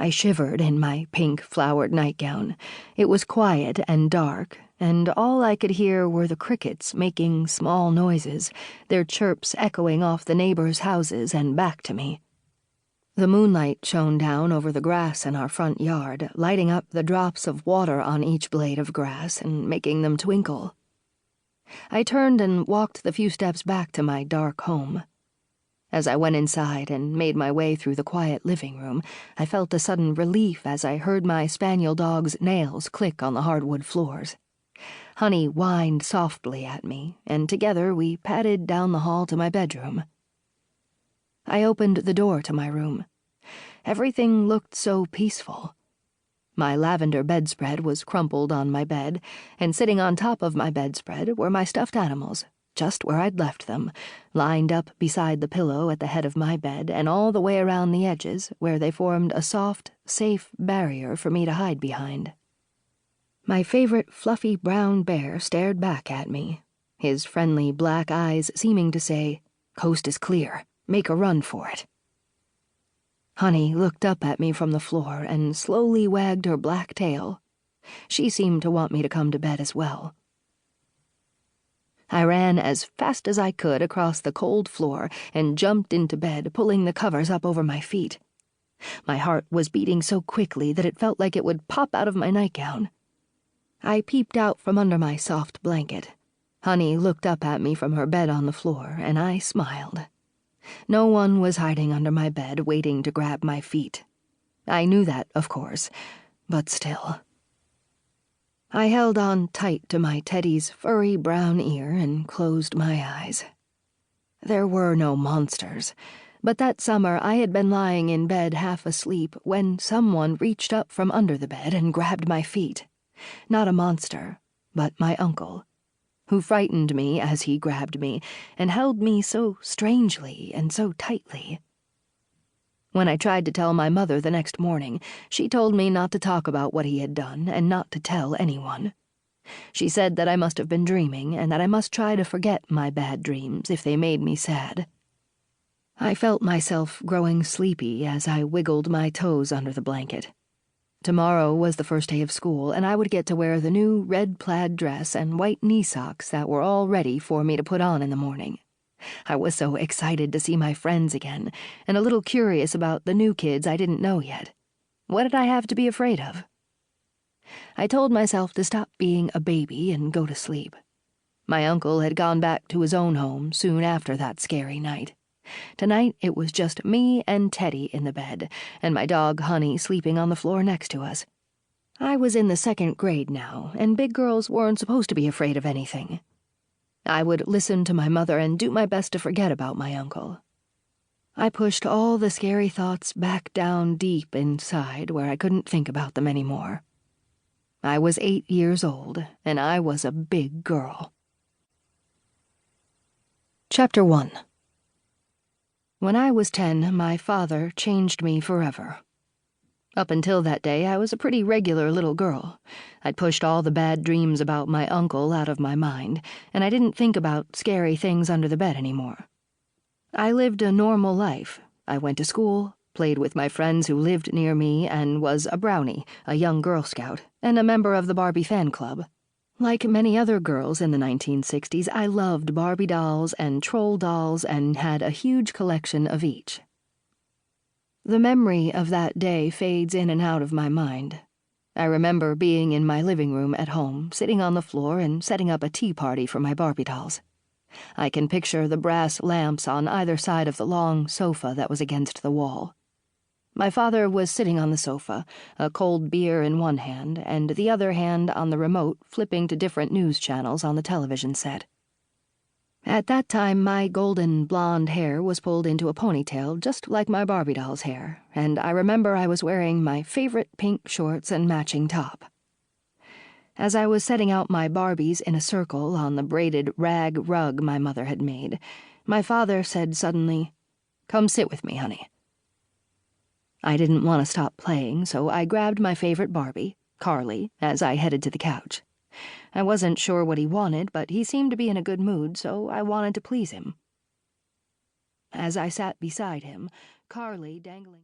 I shivered in my pink flowered nightgown. It was quiet and dark, and all I could hear were the crickets making small noises, their chirps echoing off the neighbors' houses and back to me. The moonlight shone down over the grass in our front yard, lighting up the drops of water on each blade of grass and making them twinkle. I turned and walked the few steps back to my dark home. As I went inside and made my way through the quiet living room, I felt a sudden relief as I heard my spaniel dog's nails click on the hardwood floors. Honey whined softly at me, and together we padded down the hall to my bedroom. I opened the door to my room. Everything looked so peaceful. My lavender bedspread was crumpled on my bed, and sitting on top of my bedspread were my stuffed animals, just where I'd left them, lined up beside the pillow at the head of my bed and all the way around the edges, where they formed a soft, safe barrier for me to hide behind. My favorite fluffy brown bear stared back at me, his friendly black eyes seeming to say, "Coast is clear. Make a run for it." Honey looked up at me from the floor and slowly wagged her black tail. She seemed to want me to come to bed as well. I ran as fast as I could across the cold floor and jumped into bed, pulling the covers up over my feet. My heart was beating so quickly that it felt like it would pop out of my nightgown. I peeped out from under my soft blanket. Honey looked up at me from her bed on the floor, and I smiled. No one was hiding under my bed waiting to grab my feet. I knew that, of course, but still. I held on tight to my Teddy's furry brown ear and closed my eyes. There were no monsters, but that summer I had been lying in bed half asleep when someone reached up from under the bed and grabbed my feet. Not a monster, but my uncle, who frightened me as he grabbed me and held me so strangely and so tightly. When I tried to tell my mother the next morning, she told me not to talk about what he had done and not to tell anyone. She said that I must have been dreaming and that I must try to forget my bad dreams if they made me sad. I felt myself growing sleepy as I wiggled my toes under the blanket. Tomorrow was the first day of school, and I would get to wear the new red plaid dress and white knee socks that were all ready for me to put on in the morning. I was so excited to see my friends again, and a little curious about the new kids I didn't know yet. What did I have to be afraid of? I told myself to stop being a baby and go to sleep. My uncle had gone back to his own home soon after that scary night. Tonight it was just me and Teddy in the bed, and my dog Honey sleeping on the floor next to us. I was in the 2nd grade now, and big girls weren't supposed to be afraid of anything. I would listen to my mother and do my best to forget about my uncle. I pushed all the scary thoughts back down deep inside where I couldn't think about them anymore. I was 8 years old, and I was a big girl. Chapter 1. When I was 10, my father changed me forever. Up until that day, I was a pretty regular little girl. I'd pushed all the bad dreams about my uncle out of my mind, and I didn't think about scary things under the bed anymore. I lived a normal life. I went to school, played with my friends who lived near me, and was a brownie, a young Girl Scout, and a member of the Barbie fan club. Like many other girls in the 1960s, I loved Barbie dolls and troll dolls and had a huge collection of each. The memory of that day fades in and out of my mind. I remember being in my living room at home, sitting on the floor and setting up a tea party for my Barbie dolls. I can picture the brass lamps on either side of the long sofa that was against the wall. My father was sitting on the sofa, a cold beer in one hand, and the other hand on the remote, flipping to different news channels on the television set. At that time, my golden blonde hair was pulled into a ponytail just like my Barbie doll's hair, and I remember I was wearing my favorite pink shorts and matching top. As I was setting out my Barbies in a circle on the braided rag rug my mother had made, my father said suddenly, "Come sit with me, honey." I didn't want to stop playing, so I grabbed my favorite Barbie, Carly, as I headed to the couch. I wasn't sure what he wanted, but he seemed to be in a good mood, so I wanted to please him. As I sat beside him, Carly dangling...